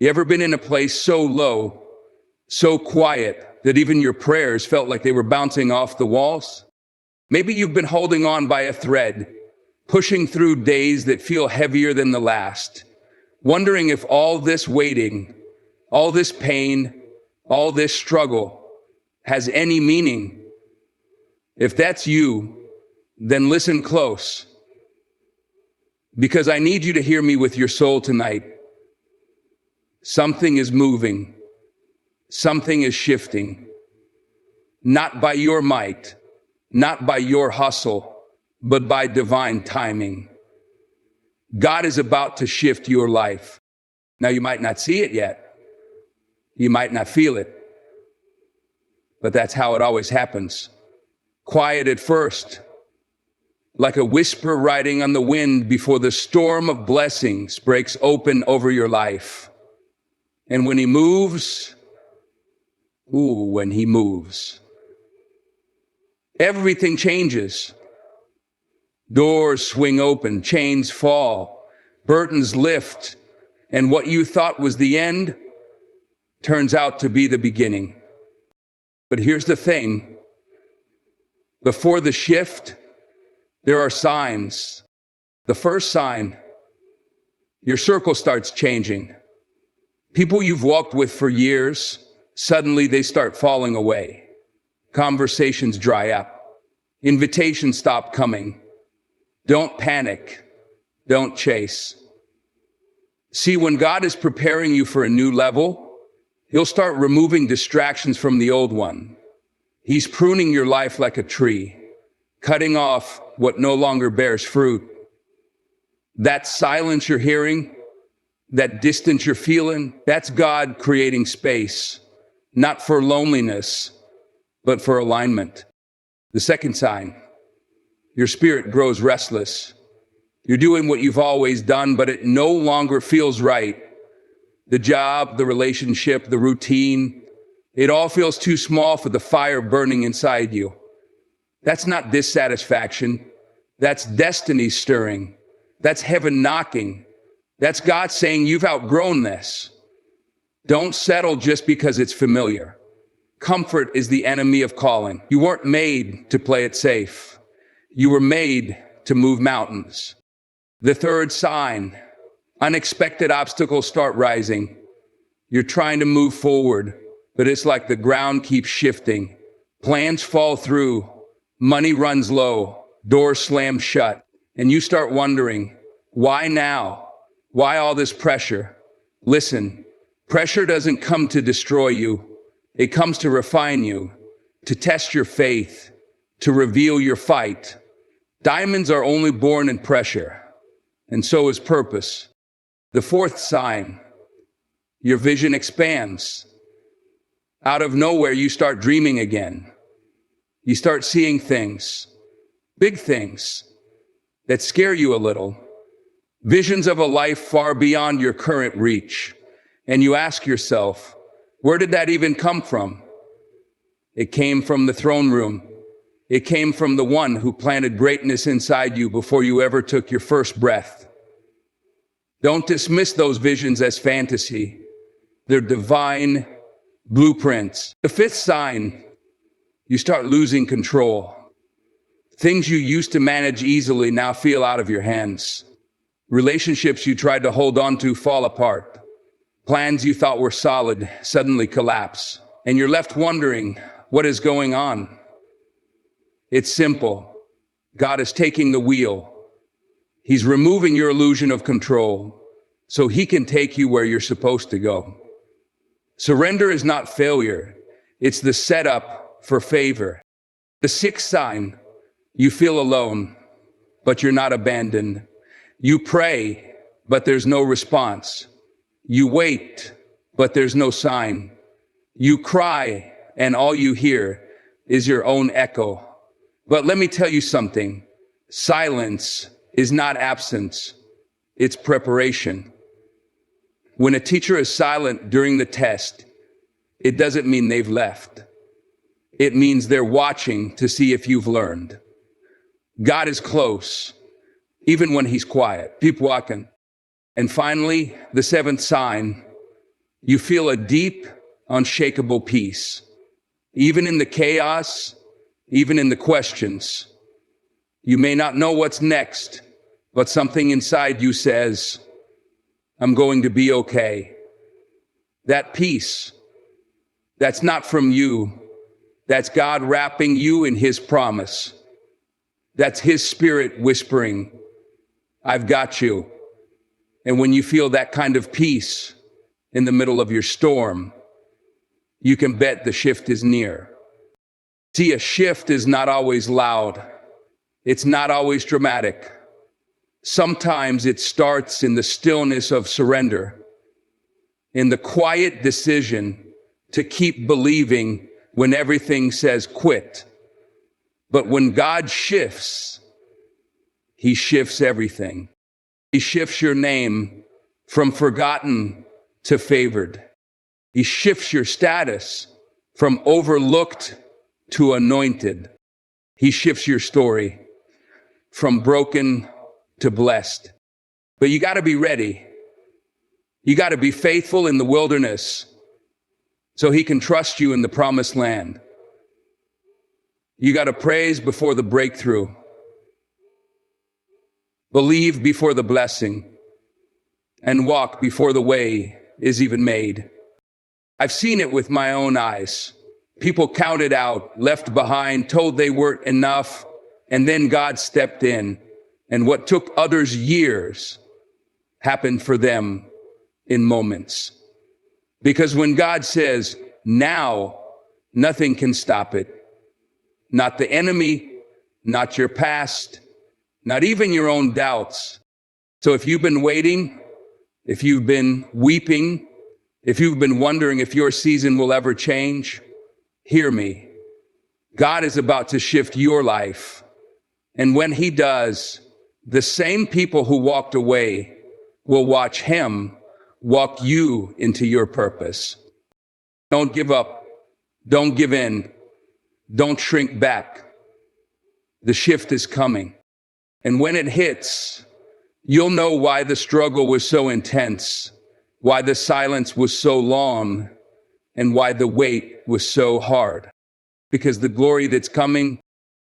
You ever been in a place so low, so quiet, that even your prayers felt like they were bouncing off the walls? Maybe you've been holding on by a thread, pushing through days that feel heavier than the last, wondering if all this waiting, all this pain, all this struggle has any meaning. If that's you, then listen close, because I need you to hear me with your soul tonight. Something is moving. Something is shifting. Not by your might, not by your hustle, but by divine timing. God is about to shift your life. Now, you might not see it yet. You might not feel it. But that's how it always happens. Quiet at first, like a whisper riding on the wind before the storm of blessings breaks open over your life. And when he moves, when he moves, everything changes. Doors swing open, chains fall, burdens lift, and what you thought was the end turns out to be the beginning. But here's the thing. Before the shift, there are signs. The first sign, your circle starts changing. People you've walked with for years, suddenly they start falling away. Conversations dry up. Invitations stop coming. Don't panic. Don't chase. See, when God is preparing you for a new level, he'll start removing distractions from the old one. He's pruning your life like a tree, cutting off what no longer bears fruit. That silence you're hearing, that distance you're feeling, that's God creating space, not for loneliness, but for alignment. The second sign, your spirit grows restless. You're doing what you've always done, but it no longer feels right. The job, the relationship, the routine, it all feels too small for the fire burning inside you. That's not dissatisfaction. That's destiny stirring. That's heaven knocking. That's God saying you've outgrown this. Don't settle just because it's familiar. Comfort is the enemy of calling. You weren't made to play it safe. You were made to move mountains. The third sign, unexpected obstacles start rising. You're trying to move forward, but it's like the ground keeps shifting. Plans fall through, money runs low, doors slam shut, and you start wondering, why now? Why all this pressure? Listen, pressure doesn't come to destroy you. It comes to refine you, to test your faith, to reveal your fight. Diamonds are only born in pressure, and so is purpose. The fourth sign, your vision expands. Out of nowhere, you start dreaming again. You start seeing things, big things, that scare you a little. Visions of a life far beyond your current reach. And you ask yourself, where did that even come from? It came from the throne room. It came from the one who planted greatness inside you before you ever took your first breath. Don't dismiss those visions as fantasy. They're divine blueprints. The fifth sign, you start losing control. Things you used to manage easily now feel out of your hands. Relationships you tried to hold on to fall apart. Plans you thought were solid suddenly collapse. And you're left wondering, what is going on? It's simple. God is taking the wheel. He's removing your illusion of control so he can take you where you're supposed to go. Surrender is not failure. It's the setup for favor. The sixth sign, you feel alone, but you're not abandoned. You pray, but there's no response. You wait, but there's no sign. You cry, and all you hear is your own echo. But let me tell you something. Silence is not absence. It's preparation. When a teacher is silent during the test, it doesn't mean they've left. It means they're watching to see if you've learned. God is close, even when he's quiet. Keep walking. And finally, the seventh sign, You feel a deep, unshakable peace. Even in the chaos, even in the questions. You may not know what's next, but something inside you says, I'm going to be okay. That peace, that's not from you. That's God wrapping you in his promise. That's his spirit whispering, I've got you. And when you feel that kind of peace in the middle of your storm, you can bet the shift is near. See, a shift is not always loud. It's not always dramatic. Sometimes it starts in the stillness of surrender, in the quiet decision to keep believing when everything says quit. But when God shifts, he shifts everything. He shifts your name from forgotten to favored. He shifts your status from overlooked to anointed. He shifts your story from broken to blessed. But you got to be ready. You got to be faithful in the wilderness so he can trust you in the promised land. You got to praise before the breakthrough. Believe before the blessing, and walk before the way is even made. I've seen it with my own eyes. People counted out, left behind, told they weren't enough, and then God stepped in, and what took others years happened for them in moments. Because when God says, now, nothing can stop it. Not the enemy, not your past, not even your own doubts. So if you've been waiting, if you've been weeping, if you've been wondering if your season will ever change, hear me. God is about to shift your life. And when he does, the same people who walked away will watch him walk you into your purpose. Don't give up. Don't give in. Don't shrink back. The shift is coming. And when it hits, you'll know why the struggle was so intense, why the silence was so long, and why the wait was so hard. Because the glory that's coming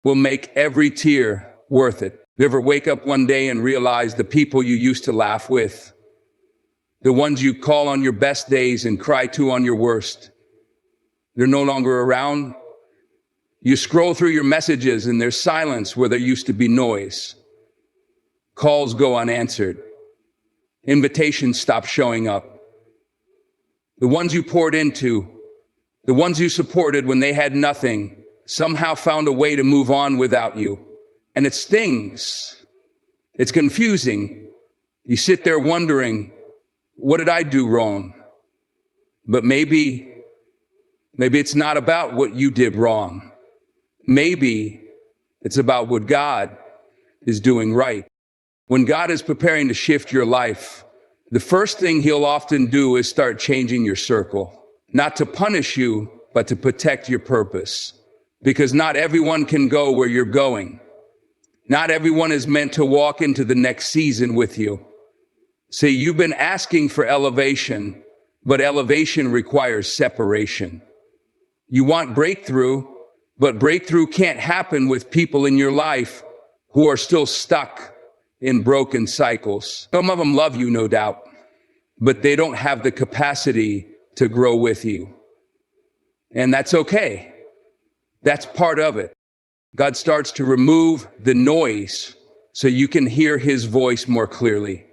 will make every tear worth it. You ever wake up one day and realize the people you used to laugh with, the ones you call on your best days and cry to on your worst, they're no longer around? You scroll through your messages and there's silence where there used to be noise. Calls go unanswered. Invitations stop showing up. The ones you poured into, the ones you supported when they had nothing, somehow found a way to move on without you. And it stings. It's confusing. You sit there wondering, what did I do wrong? But maybe it's not about what you did wrong. Maybe it's about what God is doing right. When God is preparing to shift your life, the first thing he'll often do is start changing your circle. Not to punish you, but to protect your purpose. Because not everyone can go where you're going. Not everyone is meant to walk into the next season with you. See, you've been asking for elevation, but elevation requires separation. You want breakthrough, but breakthrough can't happen with people in your life who are still stuck in broken cycles. Some of them love you, no doubt, but they don't have the capacity to grow with you. And that's okay. That's part of it. God starts to remove the noise so you can hear his voice more clearly.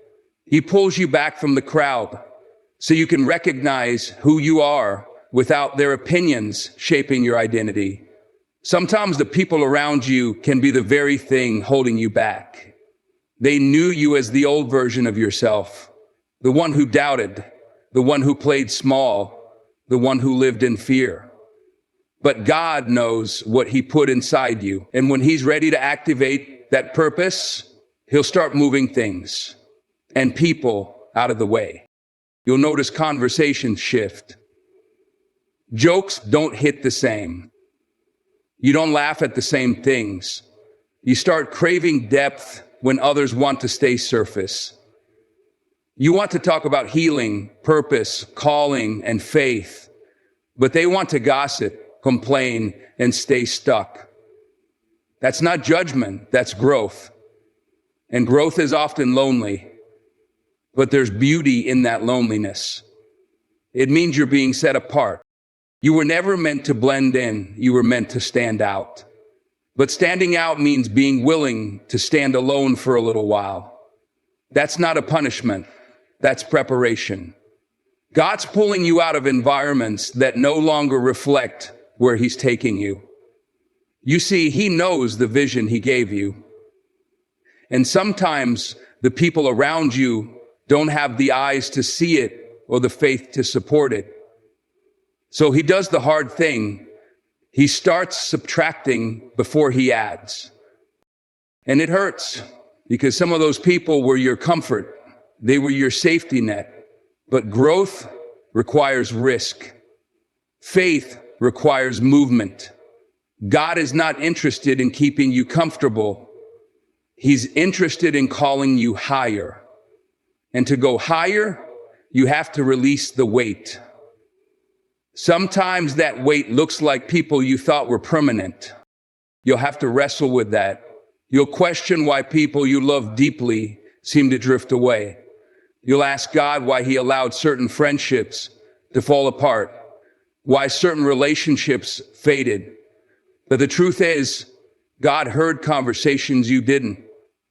He pulls you back from the crowd so you can recognize who you are without their opinions shaping your identity. Sometimes the people around you can be the very thing holding you back. They knew you as the old version of yourself, the one who doubted, the one who played small, the one who lived in fear. But God knows what he put inside you. And when he's ready to activate that purpose, he'll start moving things and people out of the way. You'll notice conversations shift. Jokes don't hit the same. You don't laugh at the same things. You start craving depth when others want to stay surface. You want to talk about healing, purpose, calling, and faith, but they want to gossip, complain, and stay stuck. That's not judgment, that's growth. And growth is often lonely, but there's beauty in that loneliness. It means you're being set apart. You were never meant to blend in, you were meant to stand out. But standing out means being willing to stand alone for a little while. That's not a punishment, that's preparation. God's pulling you out of environments that no longer reflect where He's taking you. You see, He knows the vision He gave you. And sometimes the people around you don't have the eyes to see it or the faith to support it. So He does the hard thing. He starts subtracting before He adds. And it hurts because some of those people were your comfort. They were your safety net. But growth requires risk. Faith requires movement. God is not interested in keeping you comfortable. He's interested in calling you higher. And to go higher, you have to release the weight. Sometimes that weight looks like people you thought were permanent. You'll have to wrestle with that. You'll question why people you love deeply seem to drift away. You'll ask God why He allowed certain friendships to fall apart, why certain relationships faded. But the truth is, God heard conversations you didn't.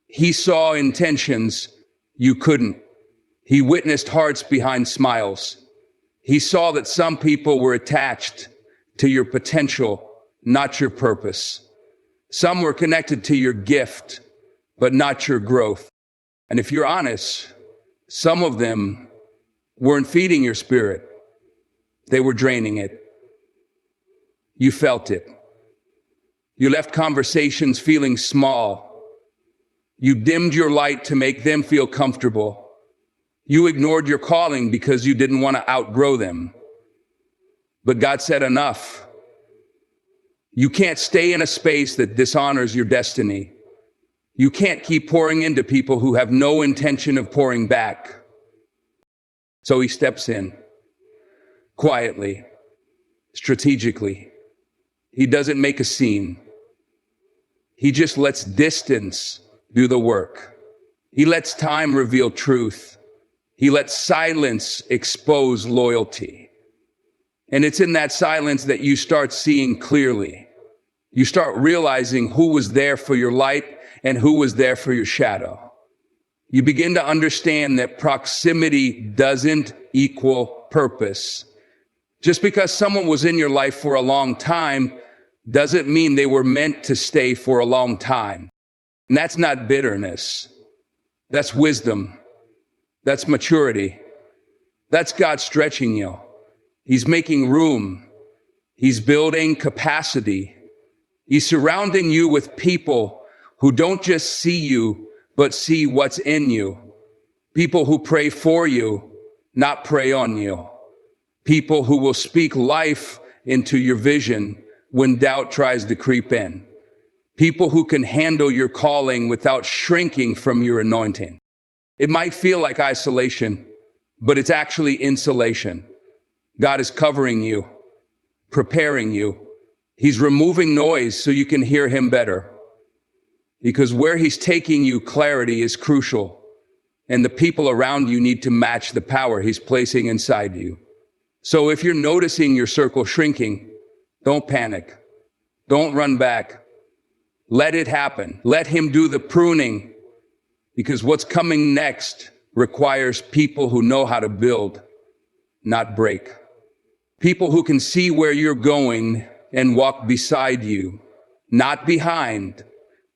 He saw intentions you couldn't. He witnessed hearts behind smiles. He saw that some people were attached to your potential, not your purpose. Some were connected to your gift, but not your growth. And if you're honest, some of them weren't feeding your spirit. They were draining it. You felt it. You left conversations feeling small. You dimmed your light to make them feel comfortable. You ignored your calling because you didn't want to outgrow them. But God said enough. You can't stay in a space that dishonors your destiny. You can't keep pouring into people who have no intention of pouring back. So He steps in, quietly, strategically. He doesn't make a scene. He just lets distance do the work. He lets time reveal truth. He lets silence expose loyalty. And it's in that silence that you start seeing clearly. You start realizing who was there for your light and who was there for your shadow. You begin to understand that proximity doesn't equal purpose. Just because someone was in your life for a long time doesn't mean they were meant to stay for a long time. And that's not bitterness. That's wisdom. That's maturity. That's God stretching you. He's making room. He's building capacity. He's surrounding you with people who don't just see you, but see what's in you. People who pray for you, not prey on you. People who will speak life into your vision when doubt tries to creep in. People who can handle your calling without shrinking from your anointing. It might feel like isolation, but it's actually insulation. God is covering you, preparing you. He's removing noise so you can hear Him better. Because where He's taking you, clarity is crucial. And the people around you need to match the power He's placing inside you. So if you're noticing your circle shrinking, don't panic. Don't run back. Let it happen. Let Him do the pruning. Because what's coming next requires people who know how to build, not break. People who can see where you're going and walk beside you, not behind,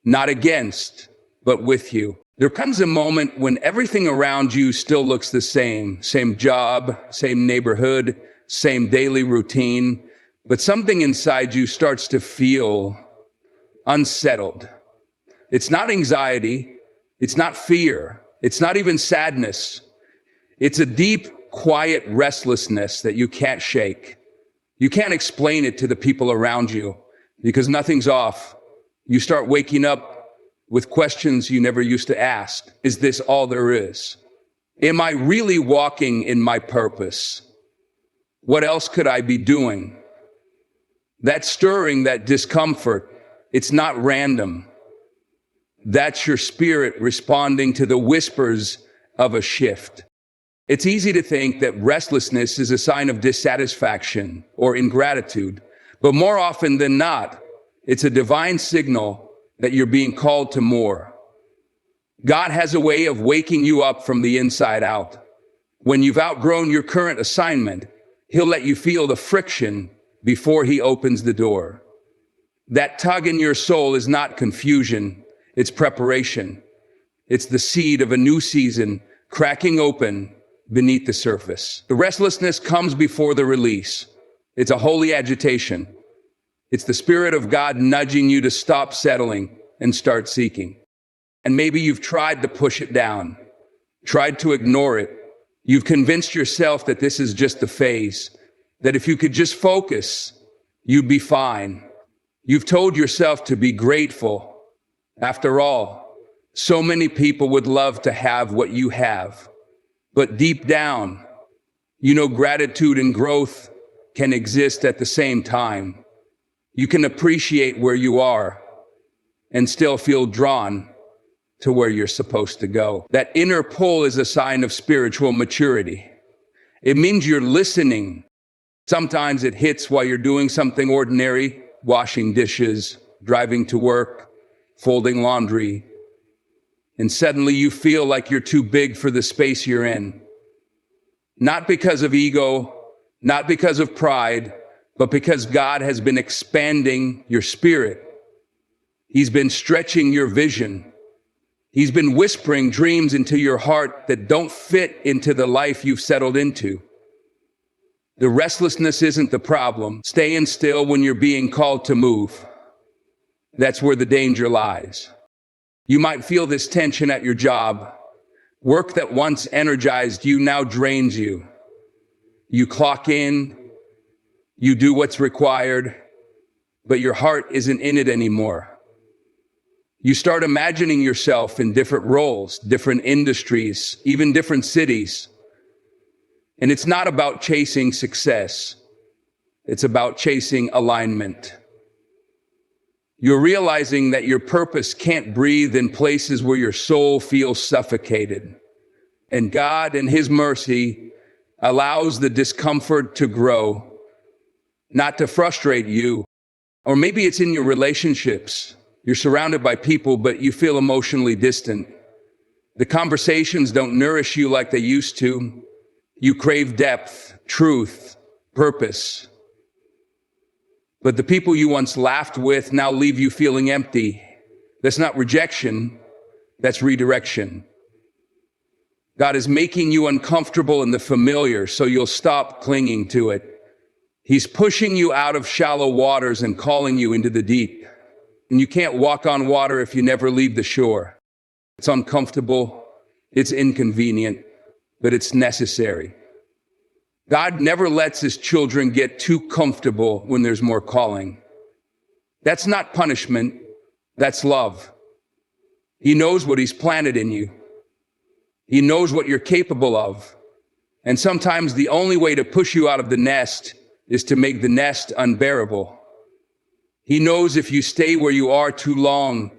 not against, but with you. There comes a moment when everything around you still looks the same job, same neighborhood, same daily routine, but something inside you starts to feel unsettled. It's not anxiety, it's not fear, it's not even sadness. It's a deep, quiet restlessness that you can't shake. You can't explain it to the people around you because nothing's off. You start waking up with questions you never used to ask. Is this all there is? Am I really walking in my purpose? What else could I be doing? That stirring, that discomfort, it's not random. That's your spirit responding to the whispers of a shift. It's easy to think that restlessness is a sign of dissatisfaction or ingratitude, but more often than not, it's a divine signal that you're being called to more. God has a way of waking you up from the inside out. When you've outgrown your current assignment, He'll let you feel the friction before He opens the door. That tug in your soul is not confusion, it's preparation. It's the seed of a new season cracking open beneath the surface. The restlessness comes before the release. It's a holy agitation. It's the Spirit of God nudging you to stop settling and start seeking. And maybe you've tried to push it down, tried to ignore it. You've convinced yourself that this is just a phase, that if you could just focus, you'd be fine. You've told yourself to be grateful. After all, so many people would love to have what you have. But deep down, you know gratitude and growth can exist at the same time. You can appreciate where you are and still feel drawn to where you're supposed to go. That inner pull is a sign of spiritual maturity. It means you're listening. Sometimes it hits while you're doing something ordinary, washing dishes, driving to work, folding laundry, and suddenly you feel like you're too big for the space you're in. Not because of ego, not because of pride, but because God has been expanding your spirit. He's been stretching your vision. He's been whispering dreams into your heart that don't fit into the life you've settled into. The restlessness isn't the problem. Staying still when you're being called to move. That's where the danger lies. You might feel this tension at your job. Work that once energized you now drains you. You clock in, you do what's required, but your heart isn't in it anymore. You start imagining yourself in different roles, different industries, even different cities. And it's not about chasing success. It's about chasing alignment. You're realizing that your purpose can't breathe in places where your soul feels suffocated. And God, in His mercy, allows the discomfort to grow, not to frustrate you. Or maybe it's in your relationships. You're surrounded by people, but you feel emotionally distant. The conversations don't nourish you like they used to. You crave depth, truth, purpose. But the people you once laughed with now leave you feeling empty. That's not rejection, that's redirection. God is making you uncomfortable in the familiar so you'll stop clinging to it. He's pushing you out of shallow waters and calling you into the deep. And you can't walk on water if you never leave the shore. It's uncomfortable, it's inconvenient, but it's necessary. God never lets His children get too comfortable when there's more calling. That's not punishment, that's love. He knows what He's planted in you. He knows what you're capable of. And sometimes the only way to push you out of the nest is to make the nest unbearable. He knows if you stay where you are too long,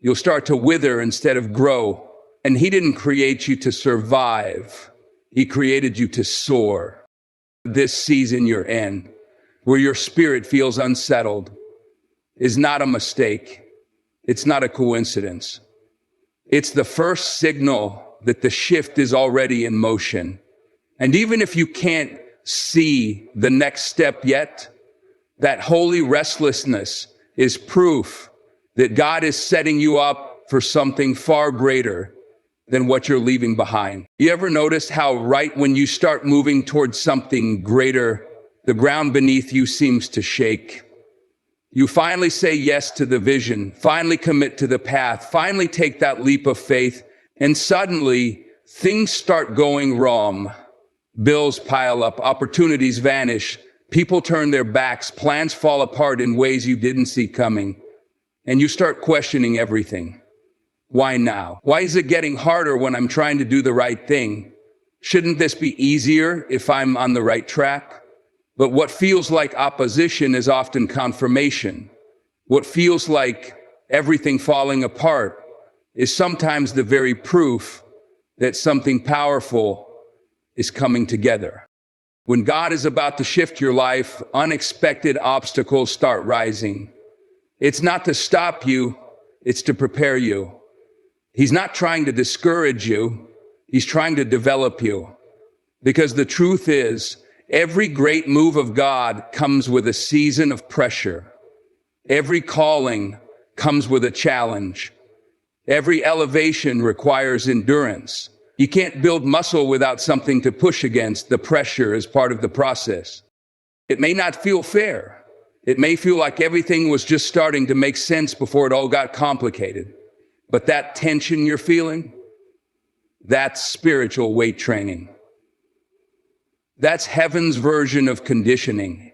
you'll start to wither instead of grow. And He didn't create you to survive. He created you to soar. This season you're in, where your spirit feels unsettled, is not a mistake. It's not a coincidence. It's the first signal that the shift is already in motion. And even if you can't see the next step yet, that holy restlessness is proof that God is setting you up for something far greater than what you're leaving behind. You ever notice how right when you start moving towards something greater, the ground beneath you seems to shake? You finally say yes to the vision, finally commit to the path, finally take that leap of faith, and suddenly things start going wrong. Bills pile up, opportunities vanish, people turn their backs, plans fall apart in ways you didn't see coming, and you start questioning everything. Why now? Why is it getting harder when I'm trying to do the right thing? Shouldn't this be easier if I'm on the right track? But what feels like opposition is often confirmation. What feels like everything falling apart is sometimes the very proof that something powerful is coming together. When God is about to shift your life, unexpected obstacles start rising. It's not to stop you, it's to prepare you. He's not trying to discourage you, he's trying to develop you. Because the truth is, every great move of God comes with a season of pressure. Every calling comes with a challenge. Every elevation requires endurance. You can't build muscle without something to push against. The pressure is part of the process. It may not feel fair. It may feel like everything was just starting to make sense before it all got complicated. But that tension you're feeling, that's spiritual weight training. That's heaven's version of conditioning.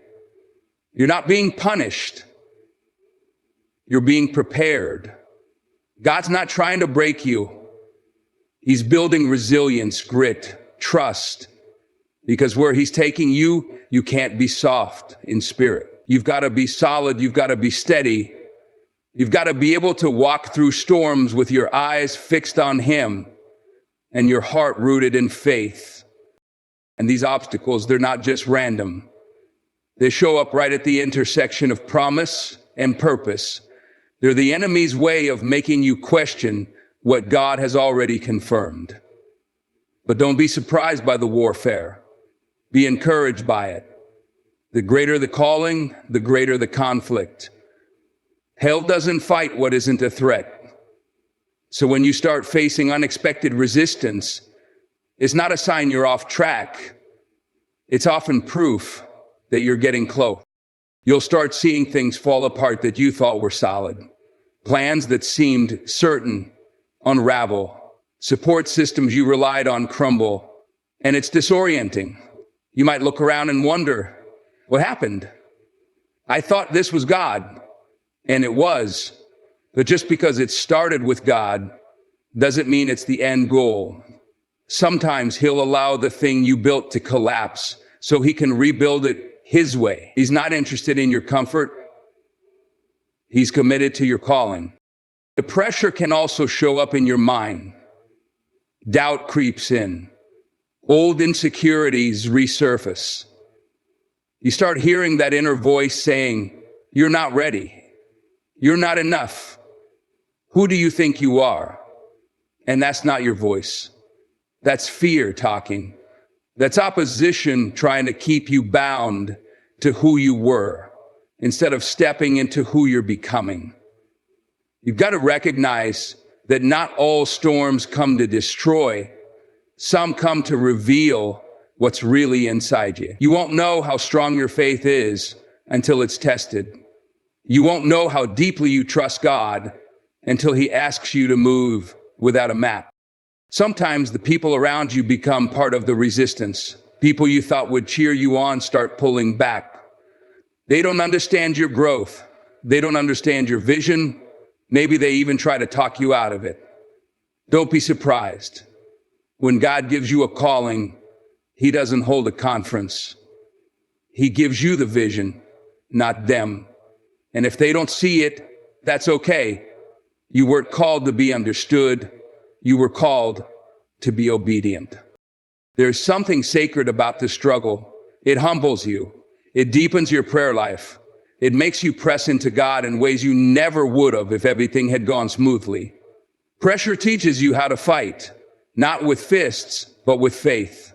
You're not being punished. You're being prepared. God's not trying to break you. He's building resilience, grit, trust. Because where he's taking you, you can't be soft in spirit. You've got to be solid. You've got to be steady. You've got to be able to walk through storms with your eyes fixed on him and your heart rooted in faith. And these obstacles, they're not just random. They show up right at the intersection of promise and purpose. They're the enemy's way of making you question what God has already confirmed. But don't be surprised by the warfare. Be encouraged by it. The greater the calling, the greater the conflict. Hell doesn't fight what isn't a threat. So when you start facing unexpected resistance, it's not a sign you're off track. It's often proof that you're getting close. You'll start seeing things fall apart that you thought were solid. Plans that seemed certain unravel. Support systems you relied on crumble. And it's disorienting. You might look around and wonder, what happened? I thought this was God. And it was. But just because it started with God doesn't mean it's the end goal. Sometimes he'll allow the thing you built to collapse so he can rebuild it his way. He's not interested in your comfort. He's committed to your calling. The pressure can also show up in your mind. Doubt creeps in. Old insecurities resurface. You start hearing that inner voice saying, you're not ready. You're not enough. Who do you think you are? And that's not your voice. That's fear talking. That's opposition trying to keep you bound to who you were instead of stepping into who you're becoming. You've got to recognize that not all storms come to destroy. Some come to reveal what's really inside you. You won't know how strong your faith is until it's tested. You won't know how deeply you trust God until he asks you to move without a map. Sometimes the people around you become part of the resistance. People you thought would cheer you on start pulling back. They don't understand your growth. They don't understand your vision. Maybe they even try to talk you out of it. Don't be surprised. When God gives you a calling, he doesn't hold a conference. He gives you the vision, not them. And if they don't see it, that's okay. You weren't called to be understood. You were called to be obedient. There's something sacred about the struggle. It humbles you. It deepens your prayer life. It makes you press into God in ways you never would have if everything had gone smoothly. Pressure teaches you how to fight, not with fists, but with faith.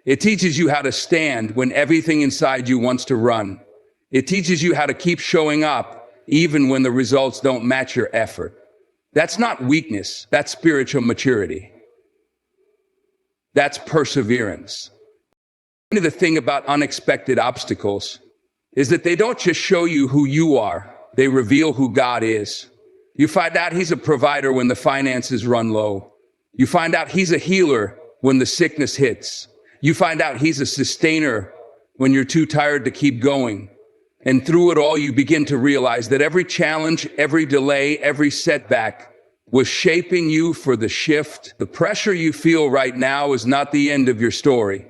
It teaches you how to stand when everything inside you wants to run. It teaches you how to keep showing up even when the results don't match your effort. That's not weakness, that's spiritual maturity. That's perseverance. The thing about unexpected obstacles is that they don't just show you who you are, they reveal who God is. You find out he's a provider when the finances run low. You find out he's a healer when the sickness hits. You find out he's a sustainer when you're too tired to keep going. And through it all, you begin to realize that every challenge, every delay, every setback was shaping you for the shift. The pressure you feel right now is not the end of your story.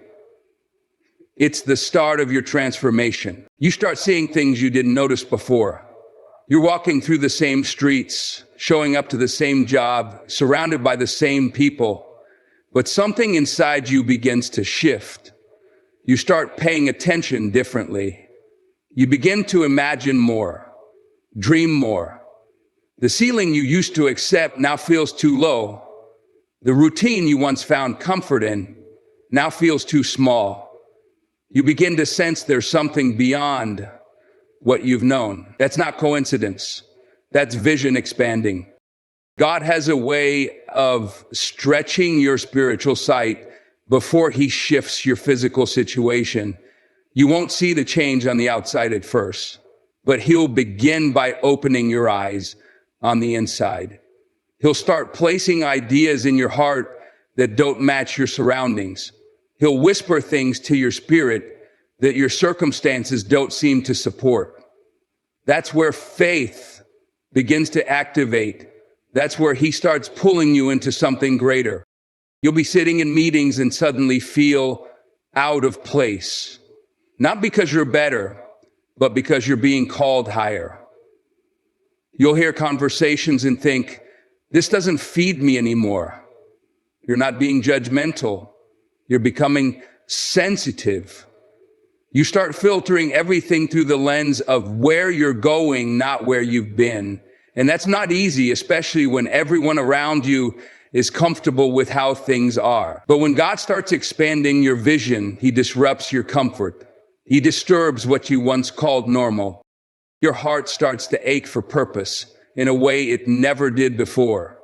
It's the start of your transformation. You start seeing things you didn't notice before. You're walking through the same streets, showing up to the same job, surrounded by the same people, but something inside you begins to shift. You start paying attention differently. You begin to imagine more, dream more. The ceiling you used to accept now feels too low. The routine you once found comfort in now feels too small. You begin to sense there's something beyond what you've known. That's not coincidence. That's vision expanding. God has a way of stretching your spiritual sight before he shifts your physical situation. You won't see the change on the outside at first, but he'll begin by opening your eyes on the inside. He'll start placing ideas in your heart that don't match your surroundings. He'll whisper things to your spirit that your circumstances don't seem to support. That's where faith begins to activate. That's where he starts pulling you into something greater. You'll be sitting in meetings and suddenly feel out of place. Not because you're better, but because you're being called higher. You'll hear conversations and think, this doesn't feed me anymore. You're not being judgmental. You're becoming sensitive. You start filtering everything through the lens of where you're going, not where you've been. And that's not easy, especially when everyone around you is comfortable with how things are. But when God starts expanding your vision, he disrupts your comfort. He disturbs what you once called normal. Your heart starts to ache for purpose in a way it never did before.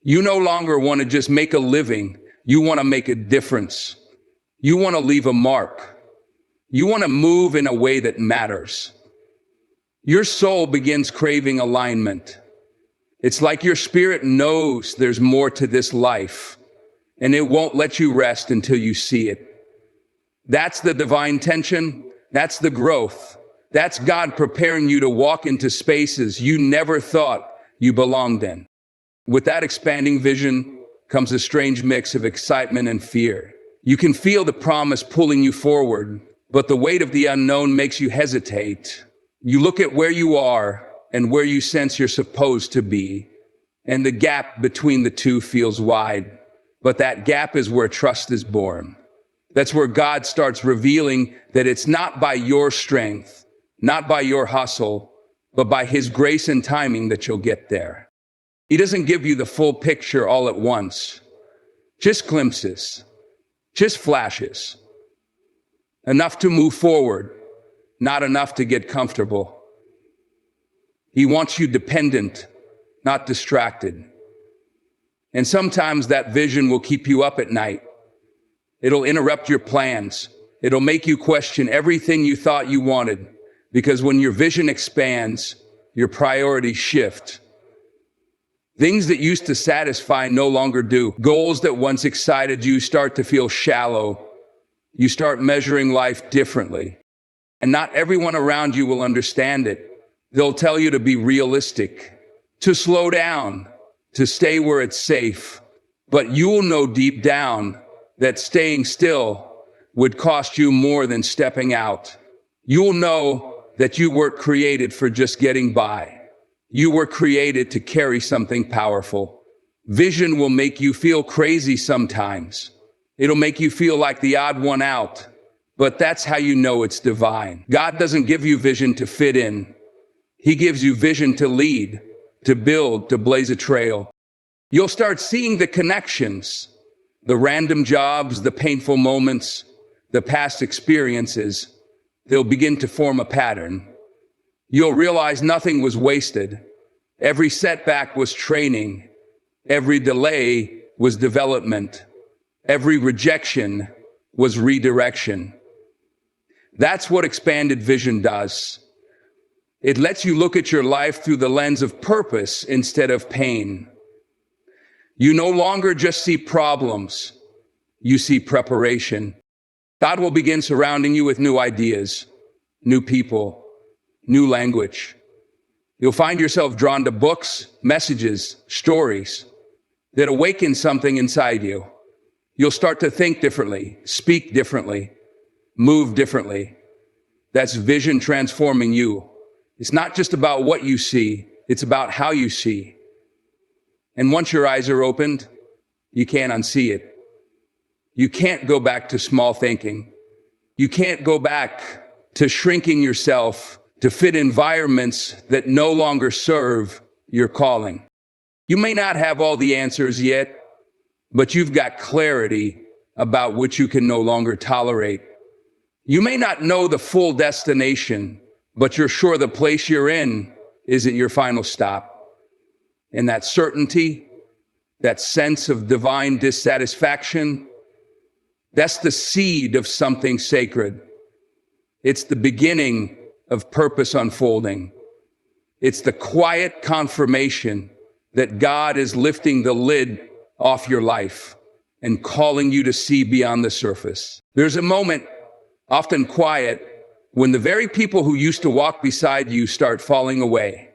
You no longer want to just make a living. You want to make a difference. You want to leave a mark. You want to move in a way that matters. Your soul begins craving alignment. It's like your spirit knows there's more to this life, and it won't let you rest until you see it. That's the divine tension. That's the growth. That's God preparing you to walk into spaces you never thought you belonged in. With that expanding vision comes a strange mix of excitement and fear. You can feel the promise pulling you forward, but the weight of the unknown makes you hesitate. You look at where you are and where you sense you're supposed to be, and the gap between the two feels wide. But that gap is where trust is born. That's where God starts revealing that it's not by your strength, not by your hustle, but by his grace and timing that you'll get there. He doesn't give you the full picture all at once. Just glimpses, just flashes. Enough to move forward, not enough to get comfortable. He wants you dependent, not distracted. And sometimes that vision will keep you up at night. It'll interrupt your plans. It'll make you question everything you thought you wanted. Because when your vision expands, your priorities shift. Things that used to satisfy no longer do. Goals that once excited you start to feel shallow. You start measuring life differently. And not everyone around you will understand it. They'll tell you to be realistic, to slow down, to stay where it's safe. But you'll know deep down that staying still would cost you more than stepping out. You'll know that you weren't created for just getting by. You were created to carry something powerful. Vision will make you feel crazy sometimes. It'll make you feel like the odd one out. But that's how you know it's divine. God doesn't give you vision to fit in. He gives you vision to lead, to build, to blaze a trail. You'll start seeing the connections, the random jobs, the painful moments, the past experiences. They'll begin to form a pattern. You'll realize nothing was wasted. Every setback was training. Every delay was development. Every rejection was redirection. That's what expanded vision does. It lets you look at your life through the lens of purpose instead of pain. You no longer just see problems. You see preparation. God will begin surrounding you with new ideas, new people, new language. You'll find yourself drawn to books, messages, stories that awaken something inside you. You'll start to think differently, speak differently, move differently. That's vision transforming you. It's not just about what you see, it's about how you see. And once your eyes are opened, you can't unsee it. You can't go back to small thinking. You can't go back to shrinking yourself to fit environments that no longer serve your calling. You may not have all the answers yet, but you've got clarity about which you can no longer tolerate. You may not know the full destination, but you're sure the place you're in isn't your final stop. And that certainty, that sense of divine dissatisfaction, that's the seed of something sacred. It's the beginning of purpose unfolding. It's the quiet confirmation that God is lifting the lid off your life and calling you to see beyond the surface. There's a moment, often quiet, when the very people who used to walk beside you start falling away.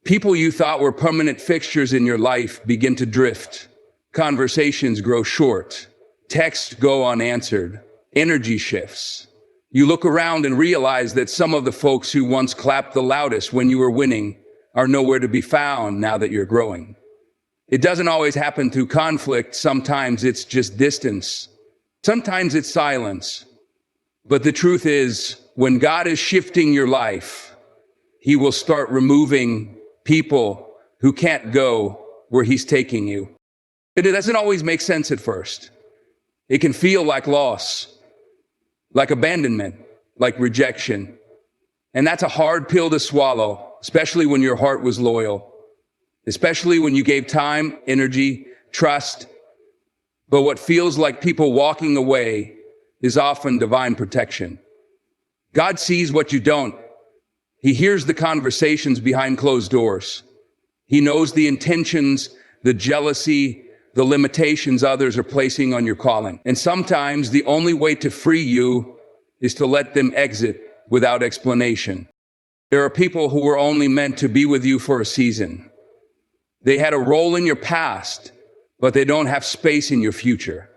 People you thought were permanent fixtures in your life begin to drift. Conversations grow short. Texts go unanswered. Energy shifts. You look around and realize that some of the folks who once clapped the loudest when you were winning are nowhere to be found now that you're growing. It doesn't always happen through conflict. Sometimes it's just distance. Sometimes it's silence. But the truth is, when God is shifting your life, He will start removing people who can't go where He's taking you. It doesn't always make sense at first. It can feel like loss, like abandonment, like rejection. And that's a hard pill to swallow, especially when your heart was loyal, especially when you gave time, energy, trust. But what feels like people walking away is often divine protection. God sees what you don't. He hears the conversations behind closed doors. He knows the intentions, the jealousy, the limitations others are placing on your calling. And sometimes the only way to free you is to let them exit without explanation. There are people who were only meant to be with you for a season. They had a role in your past, but they don't have space in your future.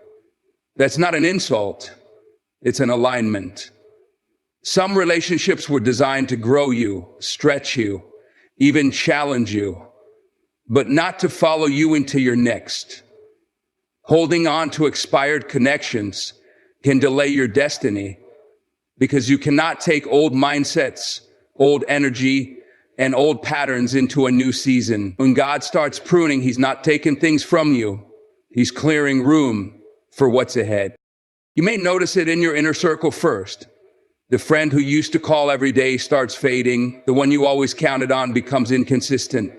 That's not an insult. It's an alignment. Some relationships were designed to grow you, stretch you, even challenge you, but not to follow you into your next. Holding on to expired connections can delay your destiny because you cannot take old mindsets, old energy, and old patterns into a new season. When God starts pruning, He's not taking things from you. He's clearing room for what's ahead. You may notice it in your inner circle first. The friend who used to call every day starts fading. The one you always counted on becomes inconsistent.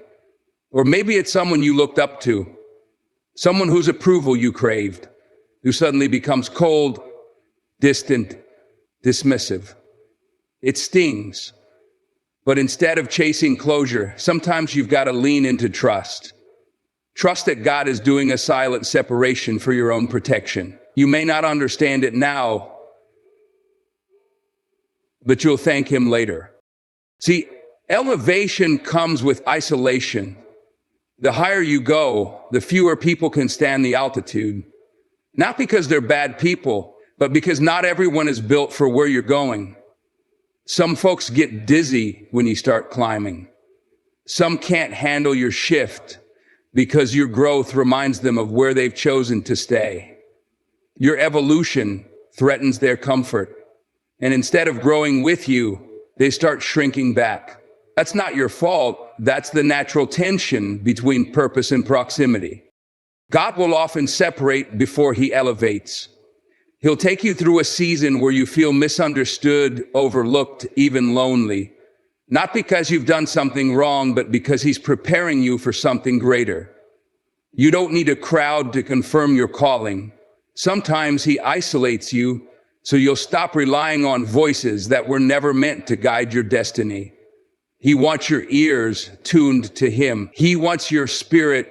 Or maybe it's someone you looked up to, someone whose approval you craved, who suddenly becomes cold, distant, dismissive. It stings. But instead of chasing closure, sometimes you've got to lean into trust. Trust that God is doing a silent separation for your own protection. You may not understand it now, but you'll thank Him later. See, elevation comes with isolation. The higher you go, the fewer people can stand the altitude. Not because they're bad people, but because not everyone is built for where you're going. Some folks get dizzy when you start climbing. Some can't handle your shift because your growth reminds them of where they've chosen to stay. Your evolution threatens their comfort. And instead of growing with you, they start shrinking back. That's not your fault. That's the natural tension between purpose and proximity. God will often separate before He elevates. He'll take you through a season where you feel misunderstood, overlooked, even lonely. Not because you've done something wrong, but because He's preparing you for something greater. You don't need a crowd to confirm your calling. Sometimes He isolates you so you'll stop relying on voices that were never meant to guide your destiny. He wants your ears tuned to Him. He wants your spirit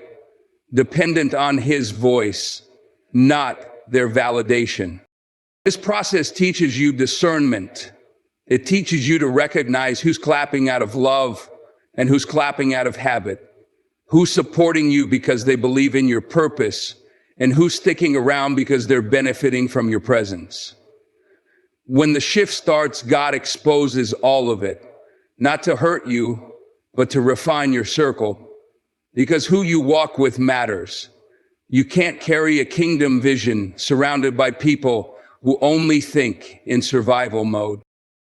dependent on His voice, not their validation. This process teaches you discernment. It teaches you to recognize who's clapping out of love and who's clapping out of habit, who's supporting you because they believe in your purpose, and who's sticking around because they're benefiting from your presence. When the shift starts, God exposes all of it, not to hurt you, but to refine your circle, because who you walk with matters. You can't carry a kingdom vision surrounded by people who only think in survival mode.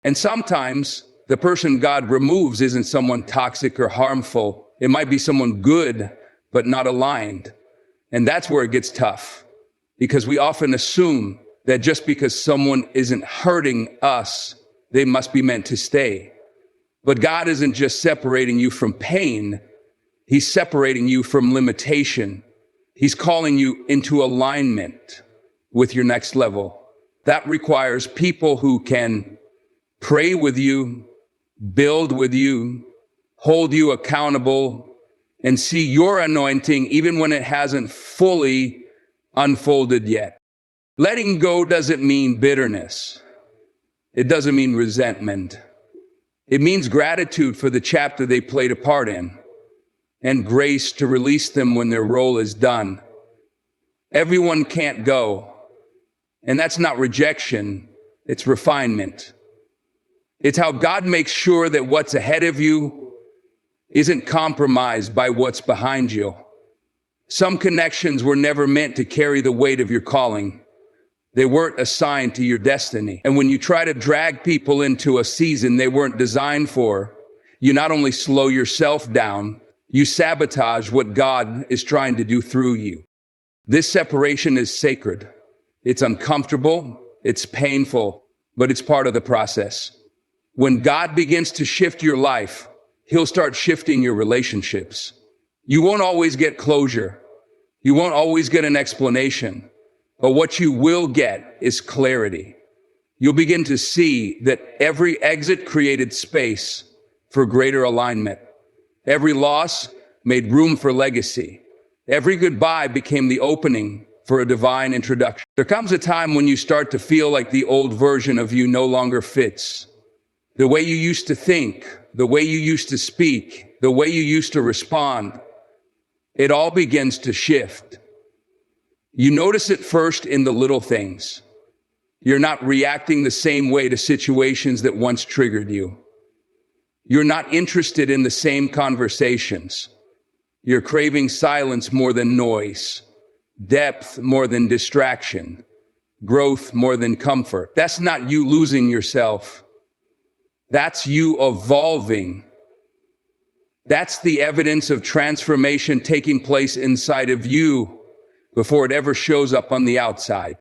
And sometimes the person God removes isn't someone toxic or harmful. It might be someone good, but not aligned. And that's where it gets tough, because we often assume that just because someone isn't hurting us, they must be meant to stay. But God isn't just separating you from pain, He's separating you from limitation. He's calling you into alignment with your next level. That requires people who can pray with you, build with you, hold you accountable, and see your anointing even when it hasn't fully unfolded yet. Letting go doesn't mean bitterness. It doesn't mean resentment. It means gratitude for the chapter they played a part in, and grace to release them when their role is done. Everyone can't go, and that's not rejection, it's refinement. It's how God makes sure that what's ahead of you isn't compromised by what's behind you. Some connections were never meant to carry the weight of your calling. They weren't assigned to your destiny. And when you try to drag people into a season they weren't designed for, you not only slow yourself down, you sabotage what God is trying to do through you. This separation is sacred. It's uncomfortable, it's painful, but it's part of the process. When God begins to shift your life, He'll start shifting your relationships. You won't always get closure. You won't always get an explanation. But what you will get is clarity. You'll begin to see that every exit created space for greater alignment. Every loss made room for legacy. Every goodbye became the opening for a divine introduction. There comes a time when you start to feel like the old version of you no longer fits. The way you used to think, the way you used to speak, the way you used to respond, it all begins to shift. You notice it first in the little things. You're not reacting the same way to situations that once triggered you. You're not interested in the same conversations. You're craving silence more than noise, depth more than distraction, growth more than comfort. That's not you losing yourself. That's you evolving. That's the evidence of transformation taking place inside of you before it ever shows up on the outside.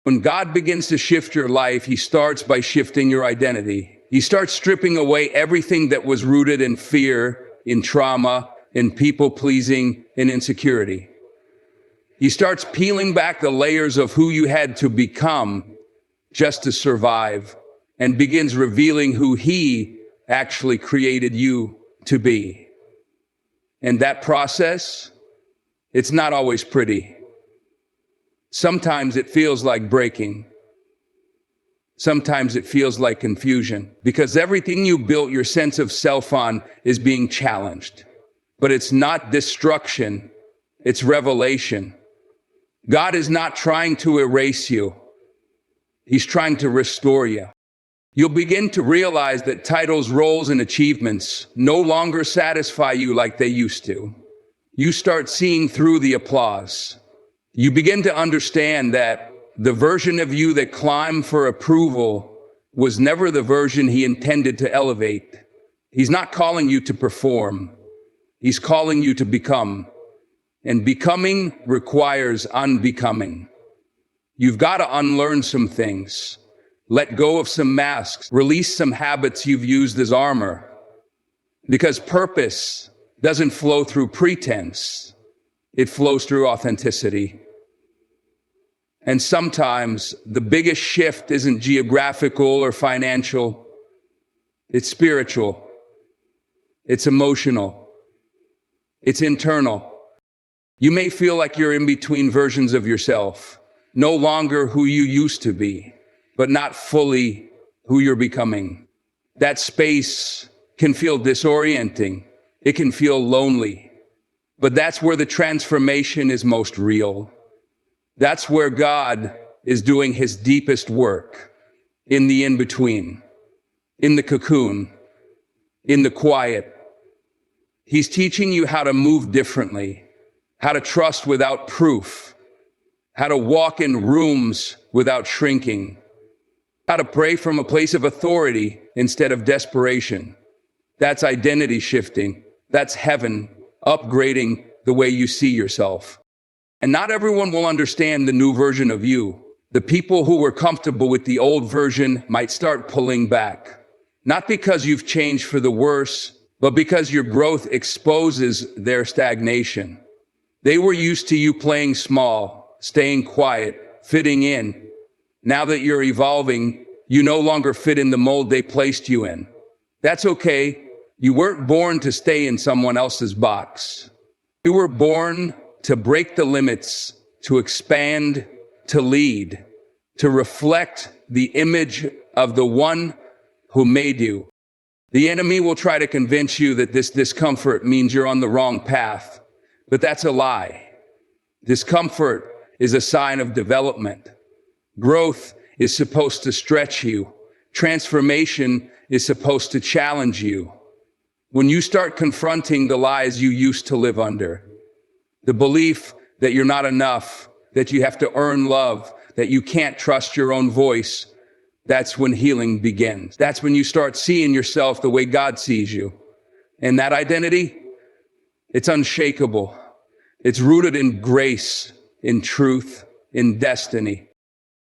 When God begins to shift your life, He starts by shifting your identity. He starts stripping away everything that was rooted in fear, in trauma, in people-pleasing, in insecurity. He starts peeling back the layers of who you had to become just to survive, and begins revealing who He actually created you to be. And that process, it's not always pretty. Sometimes it feels like breaking. Sometimes it feels like confusion, because everything you built your sense of self on is being challenged. But it's not destruction, it's revelation. God is not trying to erase you. He's trying to restore you. You'll begin to realize that titles, roles, and achievements no longer satisfy you like they used to. You start seeing through the applause. You begin to understand that the version of you that climbed for approval was never the version He intended to elevate. He's not calling you to perform. He's calling you to become. And becoming requires unbecoming. You've got to unlearn some things. Let go of some masks. Release some habits you've used as armor. Because purpose doesn't flow through pretense. It flows through authenticity. And sometimes the biggest shift isn't geographical or financial. It's spiritual. It's emotional. It's internal. You may feel like you're in between versions of yourself, no longer who you used to be, but not fully who you're becoming. That space can feel disorienting. It can feel lonely, but that's where the transformation is most real. That's where God is doing his deepest work, in the in-between, in the cocoon, in the quiet. He's teaching you how to move differently, how to trust without proof, how to walk in rooms without shrinking, how to pray from a place of authority instead of desperation. That's identity shifting. That's heaven upgrading the way you see yourself. And not everyone will understand the new version of you. The people who were comfortable with the old version might start pulling back. Not because you've changed for the worse, but because your growth exposes their stagnation. They were used to you playing small, staying quiet, fitting in. Now that you're evolving, you no longer fit in the mold they placed you in. That's okay. You weren't born to stay in someone else's box. You were born to break the limits, to expand, to lead, to reflect the image of the one who made you. The enemy will try to convince you that this discomfort means you're on the wrong path, but that's a lie. Discomfort is a sign of development. Growth is supposed to stretch you. Transformation is supposed to challenge you. When you start confronting the lies you used to live under, the belief that you're not enough, that you have to earn love, that you can't trust your own voice, that's when healing begins. That's when you start seeing yourself the way God sees you. And that identity, it's unshakable. It's rooted in grace, in truth, in destiny.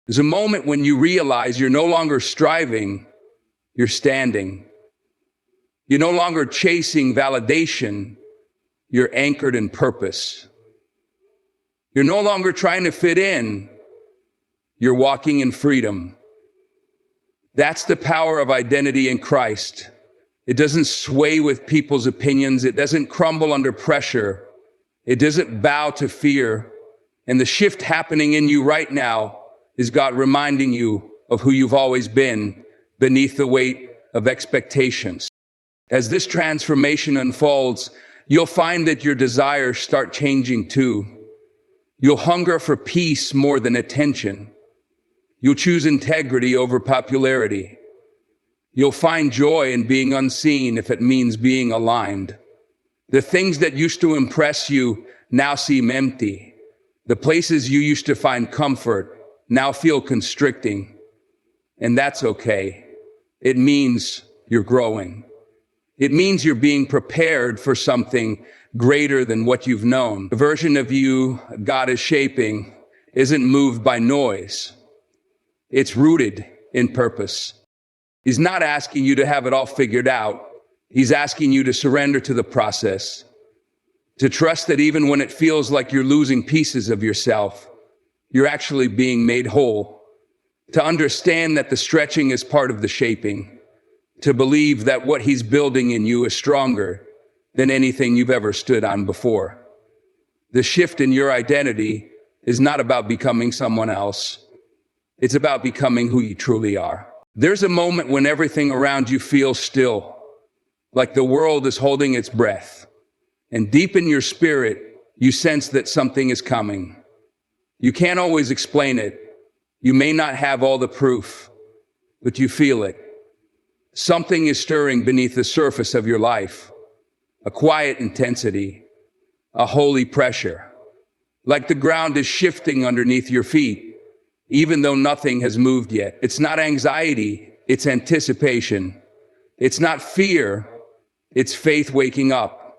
There's a moment when you realize you're no longer striving, you're standing. You're no longer chasing validation, you're anchored in purpose. You're no longer trying to fit in, you're walking in freedom. That's the power of identity in Christ. It doesn't sway with people's opinions. It doesn't crumble under pressure. It doesn't bow to fear. And the shift happening in you right now is God reminding you of who you've always been beneath the weight of expectations. As this transformation unfolds, you'll find that your desires start changing too. You'll hunger for peace more than attention. You'll choose integrity over popularity. You'll find joy in being unseen if it means being aligned. The things that used to impress you now seem empty. The places you used to find comfort now feel constricting. And that's okay. It means you're growing. It means you're being prepared for something greater than what you've known. The version of you God is shaping isn't moved by noise. It's rooted in purpose. He's not asking you to have it all figured out. He's asking you to surrender to the process, to trust that even when it feels like you're losing pieces of yourself, you're actually being made whole, to understand that the stretching is part of the shaping, to believe that what he's building in you is stronger than anything you've ever stood on before. The shift in your identity is not about becoming someone else. It's about becoming who you truly are. There's a moment when everything around you feels still, like the world is holding its breath. And deep in your spirit, you sense that something is coming. You can't always explain it. You may not have all the proof, but you feel it. Something is stirring beneath the surface of your life. A quiet intensity, a holy pressure. Like the ground is shifting underneath your feet, even though nothing has moved yet. It's not anxiety, it's anticipation. It's not fear, it's faith waking up.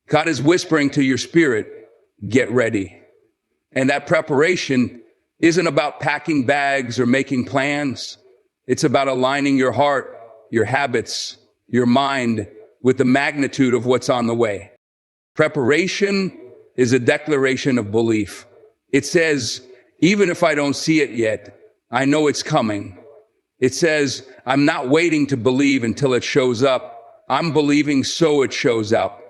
God is whispering to your spirit, get ready. And that preparation isn't about packing bags or making plans. It's about aligning your heart, your habits, your mind with the magnitude of what's on the way. Preparation is a declaration of belief. It says, even if I don't see it yet, I know it's coming. It says, I'm not waiting to believe until it shows up. I'm believing so it shows up.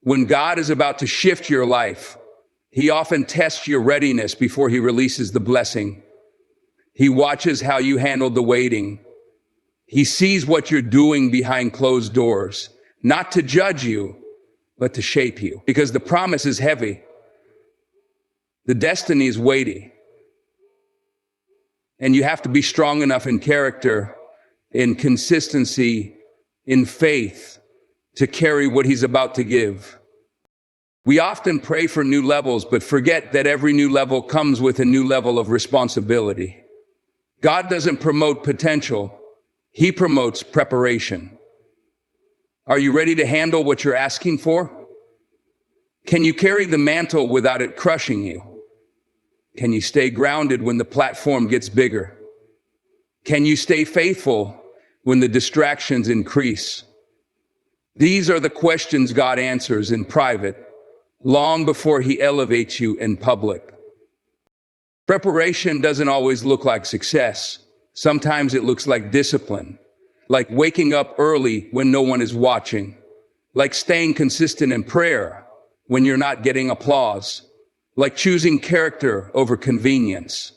When God is about to shift your life, he often tests your readiness before he releases the blessing. He watches how you handle the waiting. He sees what you're doing behind closed doors, not to judge you, but to shape you. Because the promise is heavy, the destiny is weighty, and you have to be strong enough in character, in consistency, in faith, to carry what he's about to give. We often pray for new levels, but forget that every new level comes with a new level of responsibility. God doesn't promote potential, he promotes preparation. Are you ready to handle what you're asking for? Can you carry the mantle without it crushing you? Can you stay grounded when the platform gets bigger? Can you stay faithful when the distractions increase? These are the questions God answers in private, long before he elevates you in public. Preparation doesn't always look like success. Sometimes it looks like discipline, like waking up early when no one is watching, like staying consistent in prayer when you're not getting applause, like choosing character over convenience,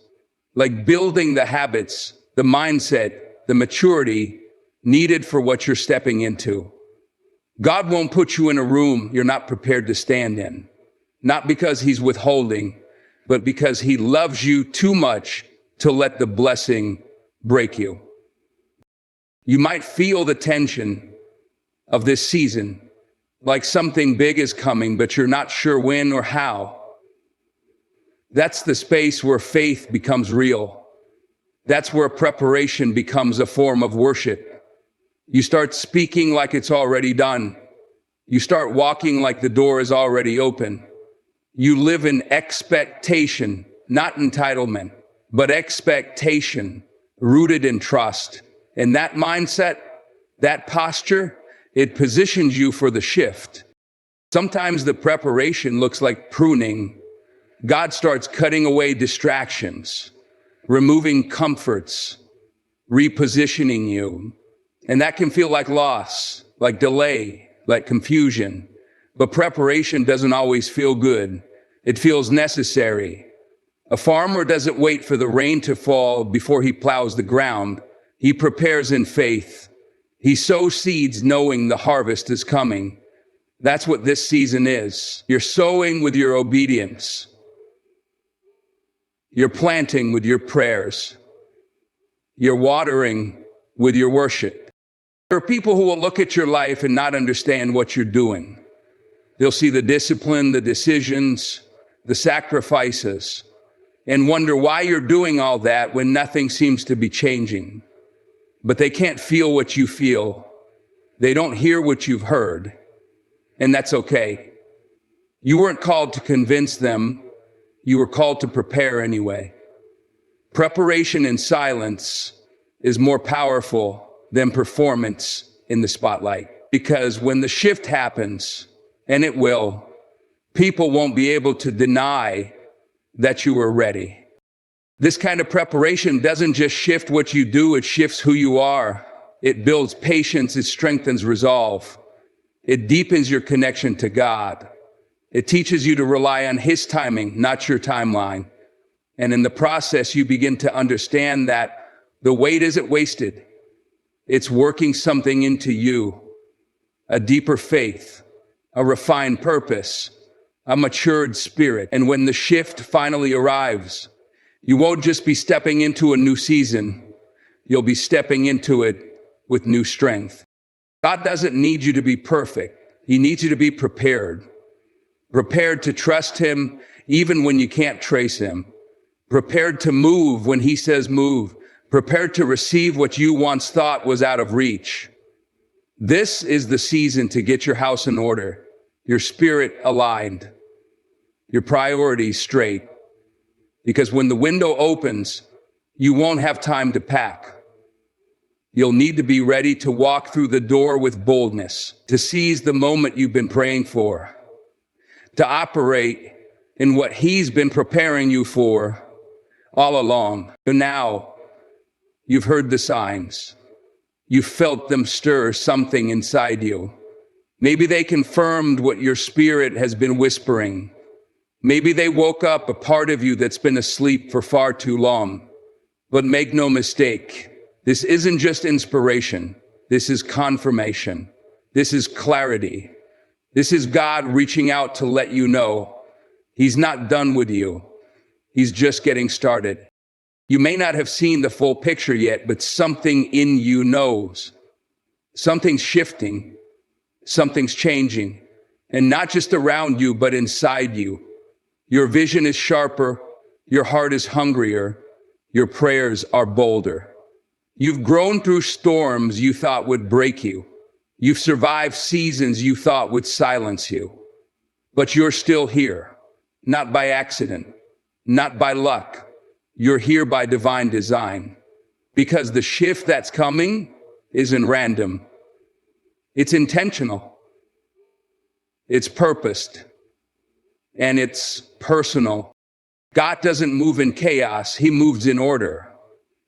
like building the habits, the mindset, the maturity needed for what you're stepping into. God won't put you in a room you're not prepared to stand in, not because he's withholding, but because he loves you too much to let the blessing break you. You might feel the tension of this season, like something big is coming, but you're not sure when or how. That's the space where faith becomes real. That's where preparation becomes a form of worship. You start speaking like it's already done. You start walking like the door is already open. You live in expectation, not entitlement, but expectation, rooted in trust. And that mindset, that posture, it positions you for the shift. Sometimes the preparation looks like pruning. God starts cutting away distractions, removing comforts, repositioning you. And that can feel like loss, like delay, like confusion. But preparation doesn't always feel good. It feels necessary. A farmer doesn't wait for the rain to fall before he plows the ground. He prepares in faith. He sows seeds knowing the harvest is coming. That's what this season is. You're sowing with your obedience. You're planting with your prayers. You're watering with your worship. There are people who will look at your life and not understand what you're doing. They'll see the discipline, the decisions, the sacrifices, and wonder why you're doing all that when nothing seems to be changing. But they can't feel what you feel. They don't hear what you've heard. And that's okay. You weren't called to convince them. You were called to prepare anyway. Preparation in silence is more powerful than performance in the spotlight. Because when the shift happens, and it will, people won't be able to deny that you were ready. This kind of preparation doesn't just shift what you do, it shifts who you are. It builds patience, it strengthens resolve. It deepens your connection to God. It teaches you to rely on his timing, not your timeline. And in the process, you begin to understand that the wait isn't wasted. It's working something into you, a deeper faith, a refined purpose, a matured spirit. And when the shift finally arrives, you won't just be stepping into a new season, you'll be stepping into it with new strength. God doesn't need you to be perfect. He needs you to be prepared. Prepared to trust him even when you can't trace him. Prepared to move when he says move. Prepared to receive what you once thought was out of reach. This is the season to get your house in order, your spirit aligned, your priorities straight. Because when the window opens, you won't have time to pack. You'll need to be ready to walk through the door with boldness, to seize the moment you've been praying for, to operate in what he's been preparing you for all along. And now, you've heard the signs. You felt them stir something inside you. Maybe they confirmed what your spirit has been whispering. Maybe they woke up a part of you that's been asleep for far too long. But make no mistake, this isn't just inspiration. This is confirmation. This is clarity. This is God reaching out to let you know He's not done with you. He's just getting started. You may not have seen the full picture yet, but something in you knows. Something's shifting. Something's changing. And not just around you, but inside you. Your vision is sharper. Your heart is hungrier. Your prayers are bolder. You've grown through storms you thought would break you. You've survived seasons you thought would silence you. But you're still here. Not by accident. Not by luck. You're here by divine design. Because the shift that's coming isn't random. It's intentional. It's purposed. And it's personal. God doesn't move in chaos. He moves in order.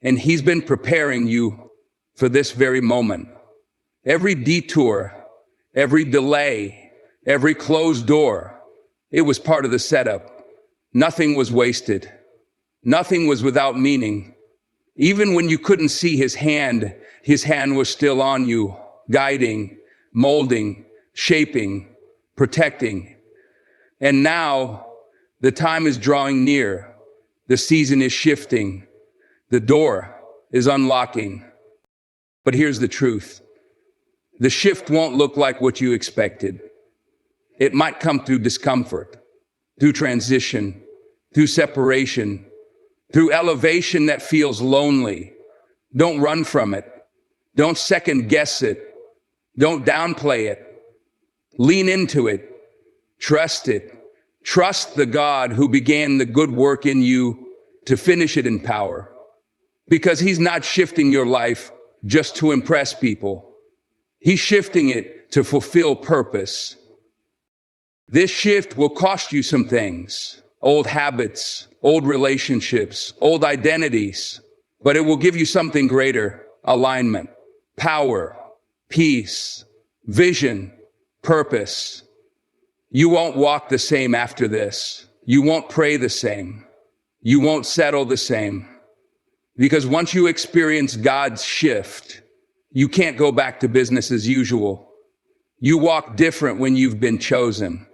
And He's been preparing you for this very moment. Every detour, every delay, every closed door, it was part of the setup. Nothing was wasted. Nothing was without meaning. Even when you couldn't see His hand was still on you, guiding, molding, shaping, protecting. And now, the time is drawing near. The season is shifting. The door is unlocking. But here's the truth. The shift won't look like what you expected. It might come through discomfort, through transition, through separation, through elevation that feels lonely. Don't run from it. Don't second guess it. Don't downplay it. Lean into it. Trust it. Trust the God who began the good work in you to finish it in power. Because He's not shifting your life just to impress people. He's shifting it to fulfill purpose. This shift will cost you some things. Old habits, old relationships, old identities. But it will give you something greater: alignment, power, peace, vision, purpose. You won't walk the same after this. You won't pray the same. You won't settle the same. Because once you experience God's shift, you can't go back to business as usual. You walk different when you've been chosen.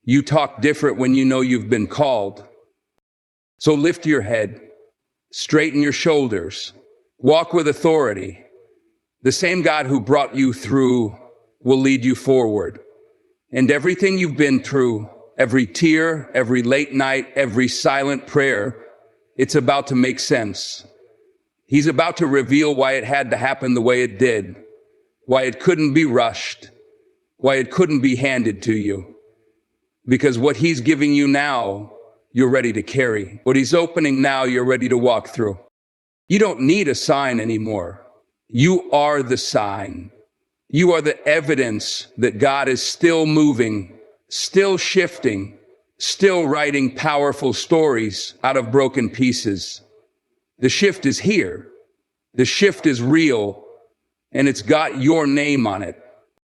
You talk different when you know you've been called. So lift your head, straighten your shoulders, walk with authority. The same God who brought you through will lead you forward. And everything you've been through, every tear, every late night, every silent prayer, it's about to make sense. He's about to reveal why it had to happen the way it did, why it couldn't be rushed, why it couldn't be handed to you. Because what He's giving you now, you're ready to carry. What He's opening now, you're ready to walk through. You don't need a sign anymore. You are the sign. You are the evidence that God is still moving, still shifting, still writing powerful stories out of broken pieces. The shift is here. The shift is real, and it's got your name on it.